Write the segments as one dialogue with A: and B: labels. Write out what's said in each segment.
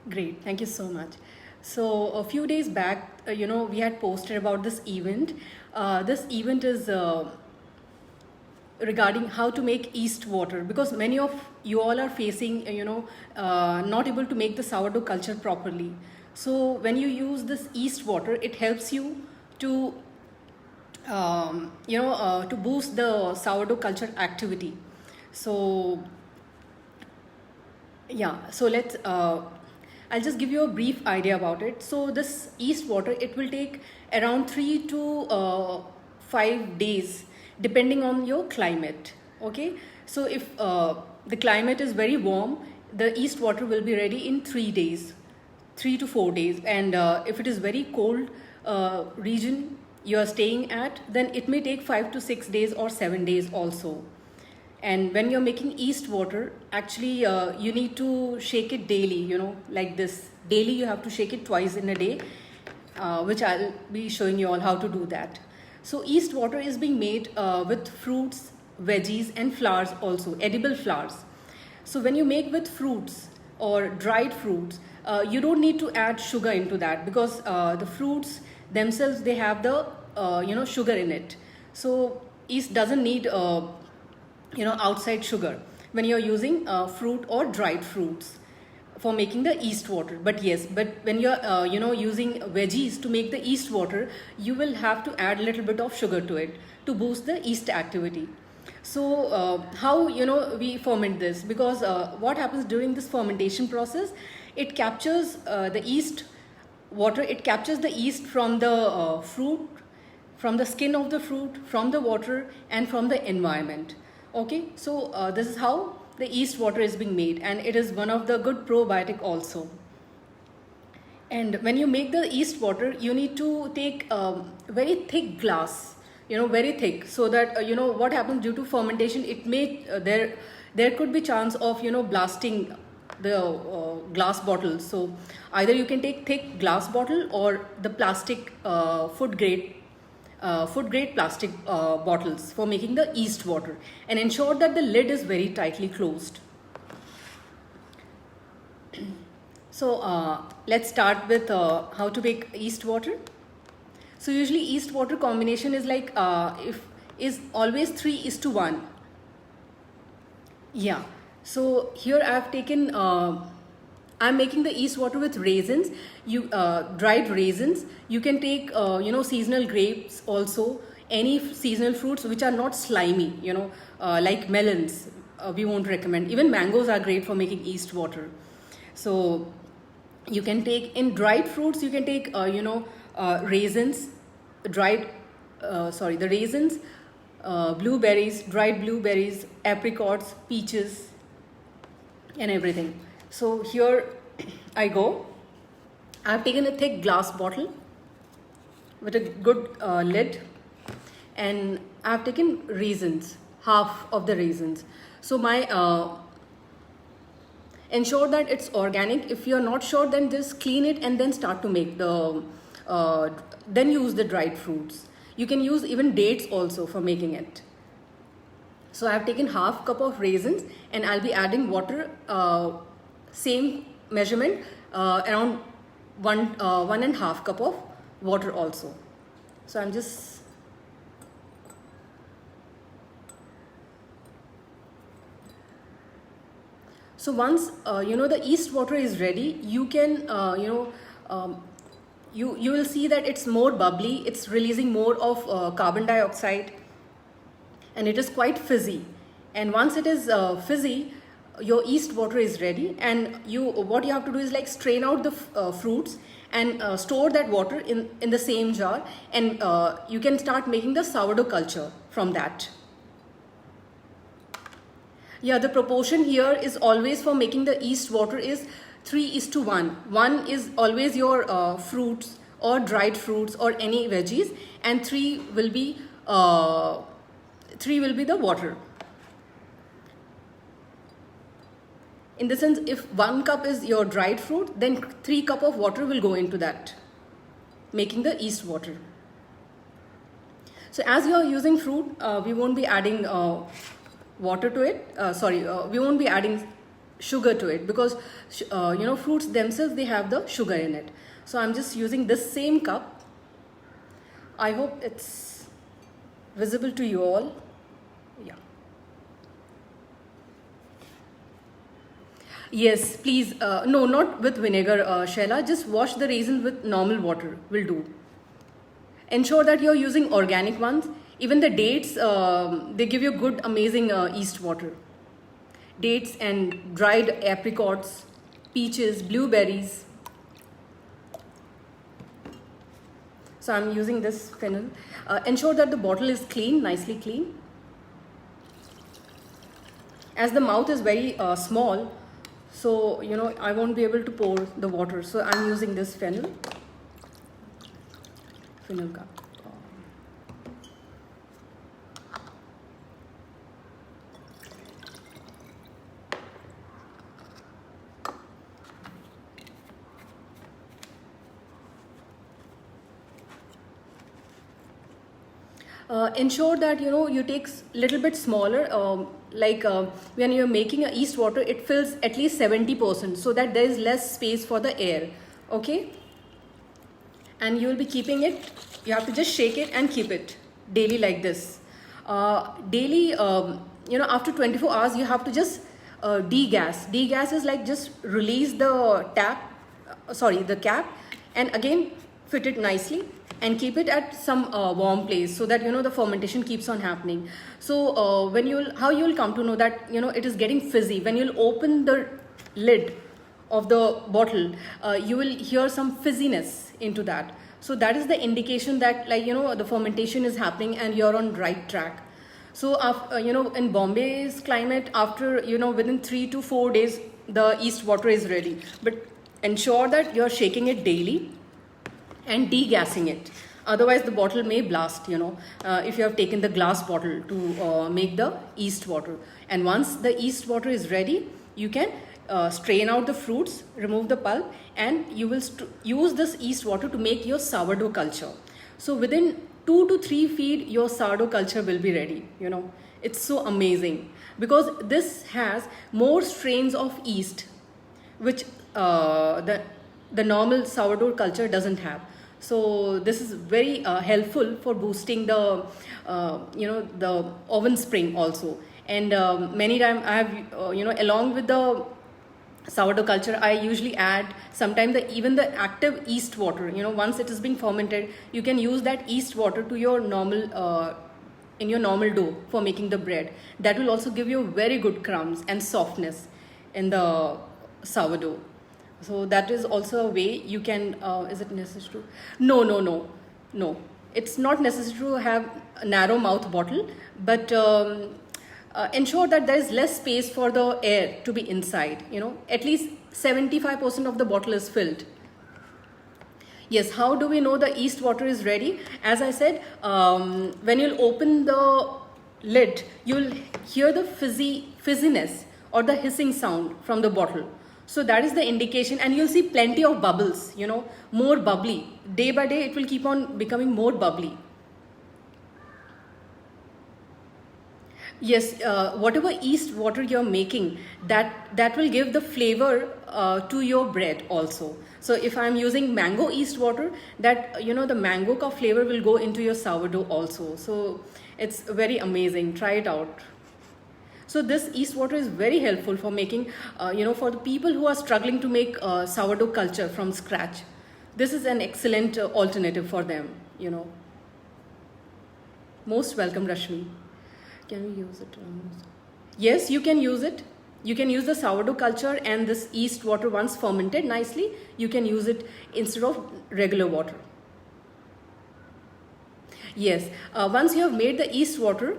A: Great, thank you so much. So a few days back, we had posted about this event. This event is regarding how to make yeast water, because many of you all are facing, not able to make the sourdough culture properly. So when you use this yeast water, it helps you to, to boost the sourdough culture activity. So yeah, so I'll just give you a brief idea about it. So this yeast water, it will take around 3 to 5 days, depending on your climate. Okay, so if the climate is very warm, the yeast water will be ready in 3 days, 3 to 4 days. And if it is very cold region you are staying at, then it may take 5 to 6 days or 7 days also. And when you're making yeast water, actually you need to shake it daily, like this. Daily you have to shake it twice in a day, which I'll be showing you all how to do that. So yeast water is being made with fruits, veggies and flowers also, edible flowers. So when you make with fruits or dried fruits, you don't need to add sugar into that, because the fruits themselves, they have the sugar in it. So yeast doesn't need outside sugar when you're using fruit or dried fruits for making the yeast water. But yes, but when you're using veggies to make the yeast water, you will have to add a little bit of sugar to it to boost the yeast activity. So how we ferment this, because what happens during this fermentation process, it captures the yeast water, it captures the yeast from the fruit, from the skin of the fruit, from the water and from the environment. Okay, so this is how the yeast water is being made, and it is one of the good probiotic also. And when you make the yeast water, you need to take very thick glass, very thick, so that what happens due to fermentation, it may there could be chance of blasting the glass bottle. So either you can take thick glass bottle or the plastic food grade plastic bottles for making the yeast water, and ensure that the lid is very tightly closed. So let's start with how to make yeast water. So usually yeast water combination is like if is always 3:1. Yeah, so here I have taken I'm making the yeast water with raisins. You dried raisins. You can take seasonal grapes also, any seasonal fruits which are not slimy. Like melons. We won't recommend. Even mangoes are great for making yeast water. So you can take in dried fruits. You can take raisins, dried. The raisins, blueberries, dried blueberries, apricots, peaches, and everything. So here I go. I've taken a thick glass bottle with a good lid, and I've taken raisins, half of the raisins. So my ensure that it's organic. If you're not sure, then just clean it and then start to make the then use the dried fruits. You can use even dates also for making it. So I have taken half cup of raisins, and I'll be adding water, same measurement, around 1.5 cup of water also. So I'm just so once the yeast water is ready, you can you will see that it's more bubbly, it's releasing more of carbon dioxide, and it is quite fizzy. And once it is fizzy, your yeast water is ready, and what you have to do is like strain out the fruits and store that water in the same jar, and you can start making the sourdough culture from that. Yeah, the proportion here is always for making the yeast water is 3:1. One is always your fruits or dried fruits or any veggies, and three will be the water. In the sense, if 1 cup is your dried fruit, then 3 cup of water will go into that, making the yeast water. So as you are using fruit, we won't be adding water to it. We won't be adding sugar to it, because fruits themselves, they have the sugar in it. So I'm just using this same cup. I hope it's visible to you all. Yeah. Yes, please. No, not with vinegar, Shaila. Just wash the raisins with normal water will do. Ensure that you're using organic ones. Even the dates, they give you good, amazing yeast water. Dates and dried apricots, peaches, blueberries. So I'm using this fennel. Ensure that the bottle is clean, nicely clean. As the mouth is very small, so I won't be able to pour the water. So I'm using this fennel cup. Ensure that you take little bit smaller, when you're making a yeast water, it fills at least 70%, so that there is less space for the air. Okay, and you will be keeping it. You have to just shake it and keep it daily like this. Daily, after 24 hours, you have to just degas. Degas is like just release the the cap, and again fit it nicely and keep it at some warm place, so that the fermentation keeps on happening. So how you'll come to know that it is getting fizzy, when you'll open the lid of the bottle, you will hear some fizziness into that. So that is the indication that the fermentation is happening and you're on right track. So in Bombay's climate, after within 3 to 4 days, the yeast water is ready. But ensure that you're shaking it daily and degassing it. Otherwise the bottle may blast, if you have taken the glass bottle to make the yeast water. And once the yeast water is ready, you can strain out the fruits, remove the pulp, and you will use this yeast water to make your sourdough culture. So within 2 to 3 feet, your sourdough culture will be ready. It's so amazing, because this has more strains of yeast, which the normal sourdough culture doesn't have. So this is very helpful for boosting the the oven spring also. And many times I have along with the sourdough culture, I usually add sometimes even the active yeast water. Once it is being fermented, you can use that yeast water to your normal in your normal dough for making the bread. That will also give you very good crumbs and softness in the sourdough. So that is also a way you can. Is it necessary? No. It's not necessary to have a narrow mouth bottle, but ensure that there is less space for the air to be inside. At least 75% of the bottle is filled. Yes, how do we know the yeast water is ready? As I said, when you'll open the lid, you'll hear the fizziness or the hissing sound from the bottle. So that is the indication, and you'll see plenty of bubbles, more bubbly. Day by day, it will keep on becoming more bubbly. Yes, whatever yeast water you're making, that will give the flavor to your bread also. So if I'm using mango yeast water, that the mango ka flavor will go into your sourdough also. So it's very amazing. Try it out. So this yeast water is very helpful for making, for the people who are struggling to make sourdough culture from scratch. This is an excellent alternative for them. Most welcome, Rashmi. Can we use it? Yes, you can use it. You can use the sourdough culture and this yeast water once fermented nicely. You can use it instead of regular water. Yes, once you have made the yeast water,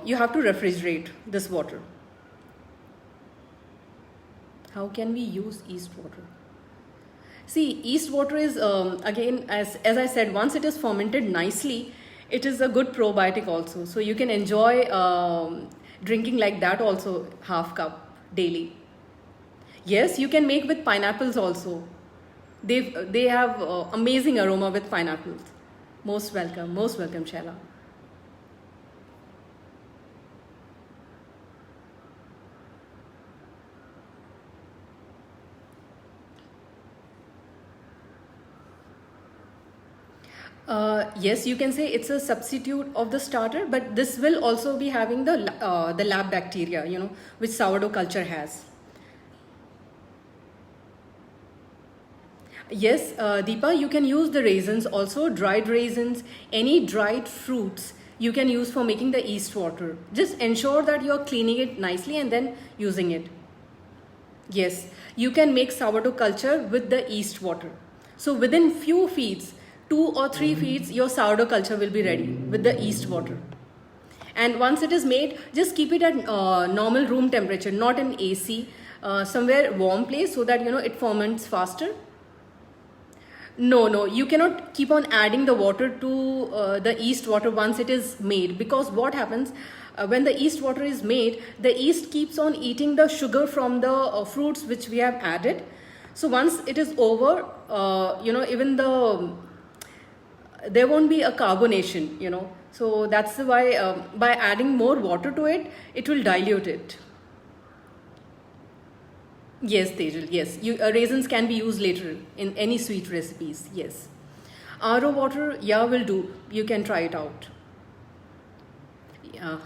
A: you have to refrigerate this water. How can we use yeast water? See, yeast water is, again, as I said, once it is fermented nicely, it is a good probiotic also. So you can enjoy drinking like that also, half cup daily. Yes, you can make with pineapples also. They have amazing aroma with pineapples. Most welcome, Shaila. Yes, you can say it's a substitute of the starter, but this will also be having the lab bacteria, which sourdough culture has. Yes, Deepa, you can use the raisins also, dried raisins, any dried fruits you can use for making the yeast water. Just ensure that you're cleaning it nicely and then using it. Yes, you can make sourdough culture with the yeast water. So within few feeds, 2 or 3 feeds, your sourdough culture will be ready with the yeast water. And once it is made, just keep it at normal room temperature, not in AC, somewhere warm place so that it ferments faster. No, no, you cannot keep on adding the water to the yeast water once it is made, because what happens when the yeast water is made, the yeast keeps on eating the sugar from the fruits which we have added. So once it is over, even there won't be a carbonation. So that's why by adding more water to it, it will dilute it. Yes, Tejal, yes. Raisins can be used later in any sweet recipes, yes. RO water, yeah, will do. You can try it out. Yeah.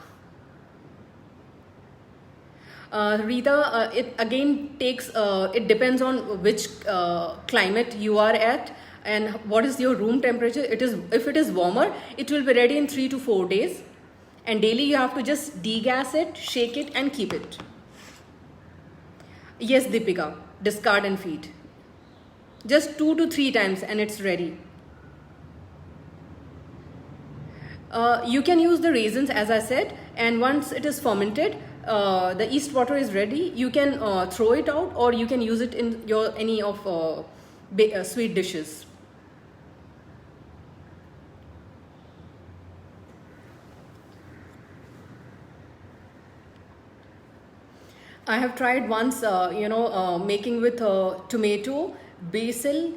A: Rita, it again takes, it depends on which climate you are at and what is your room temperature. If it is warmer, it will be ready in 3 to 4 days. And daily you have to just degas it, shake it and keep it. Yes, Deepika, discard and feed. Just 2 to 3 times and it's ready. You can use the raisins as I said, and once it is fermented, the yeast water is ready. You can throw it out or you can use it in any of sweet dishes. I have tried once, making with tomato, basil,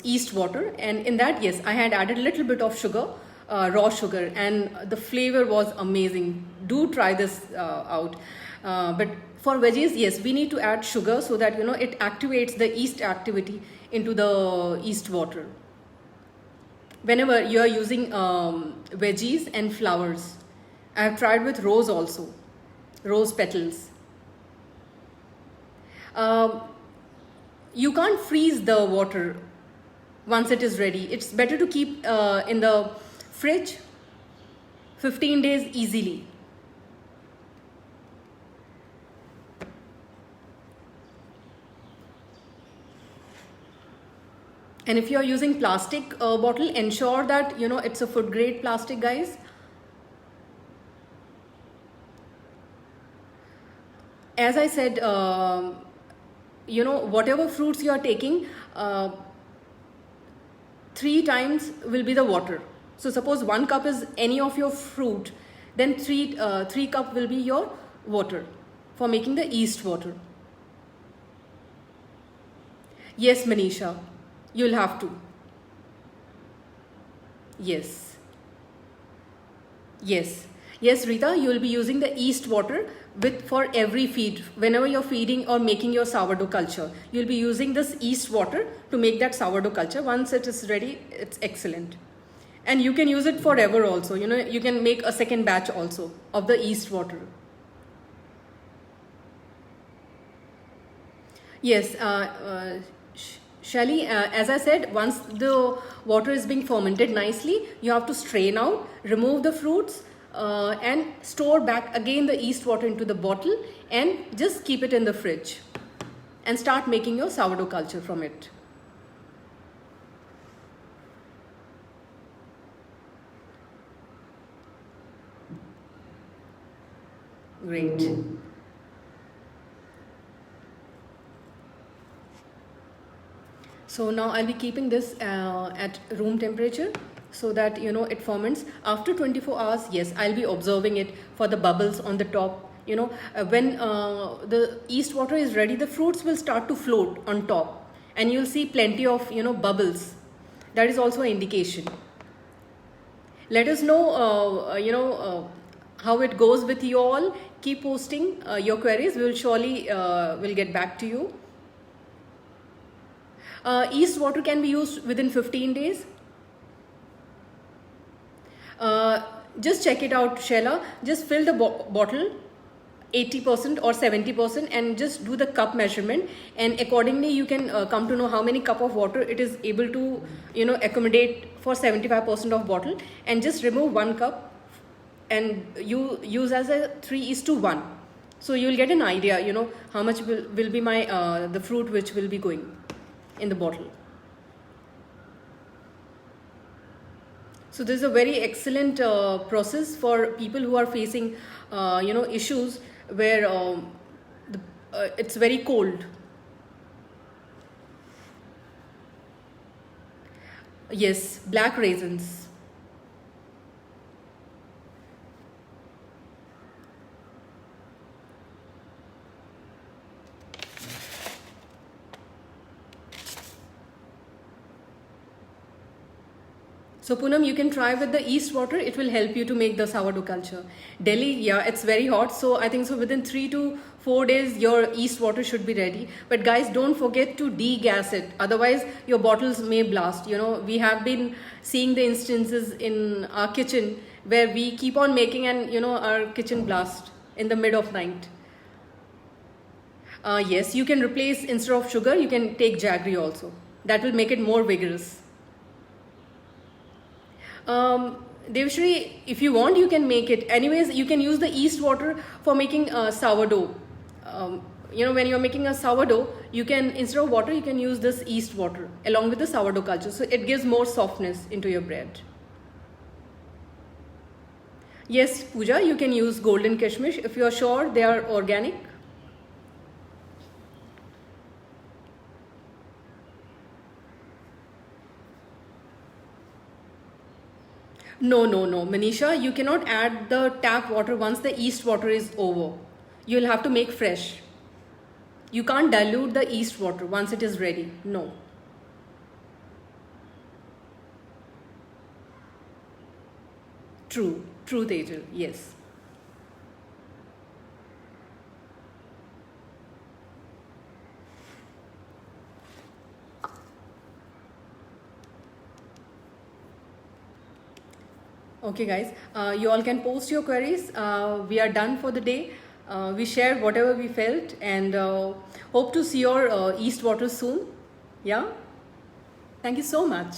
A: yeast water, and in that, yes, I had added a little bit of sugar, raw sugar, and the flavor was amazing. Do try this out. But for veggies, yes, we need to add sugar so that it activates the yeast activity into the yeast water. Whenever you are using veggies and flowers, I have tried with rose also, rose petals. You can't freeze the water once it is ready. It's better to keep in the fridge 15 days easily. And if you are using plastic bottle, ensure that it's a food grade plastic, guys. As I said, whatever fruits you are taking, 3 times will be the water. So suppose 1 cup is any of your fruit, then 3 cup will be your water for making the yeast water. Yes, Manisha, you'll have to. Yes. Yes. Yes, Rita, you will be using the yeast water for every feed. Whenever you're feeding or making your sourdough culture, you'll be using this yeast water to make that sourdough culture. Once it is ready, it's excellent. And you can use it forever also. You can make a second batch also of the yeast water. Yes, Shelly, as I said, once the water is being fermented nicely, you have to strain out, remove the fruits, and store back again the yeast water into the bottle and just keep it in the fridge and start making your sourdough culture from it. Great. So now I'll be keeping this at room temperature so that it ferments. After 24 hours, yes, I'll be observing it for the bubbles on the top. When the yeast water is ready, the fruits will start to float on top and you'll see plenty of bubbles. That is also an indication. Let us know how it goes with you all. Keep posting your queries. We will surely will get back to you. Yeast water can be used within 15 days. Just check it out, Sheila. Just fill the bottle 80% or 70% and just do the cup measurement, and accordingly you can come to know how many cup of water it is able to accommodate for 75% of bottle, and just remove 1 cup and you use as a 3:1. So you'll get an idea how much will be my the fruit which will be going in the bottle. So this is a very excellent process for people who are facing issues where it's very cold. Yes, black raisins. So Poonam, you can try with the yeast water. It will help you to make the sourdough culture. Delhi, yeah, it's very hot. So I think so within 3 to 4 days, your yeast water should be ready. But guys, don't forget to degas it. Otherwise, your bottles may blast. We have been seeing the instances in our kitchen where we keep on making and, our kitchen blast in the mid of night. Yes, you can replace, instead of sugar, you can take jaggery also. That will make it more vigorous. Devshri, if you want, you can make it. Anyways, you can use the yeast water for making sourdough. When you're making a sourdough, you can, instead of water, you can use this yeast water along with the sourdough culture. So it gives more softness into your bread. Yes, Pooja, you can use golden kishmish if you're sure they are organic. No, Manisha, you cannot add the tap water once the yeast water is over. You'll have to make fresh. You can't dilute the yeast water once it is ready. No. True, Tejal, yes. Okay guys, you all can post your queries. We are done for the day. We shared whatever we felt, and hope to see your yeast water soon. Yeah. Thank you so much.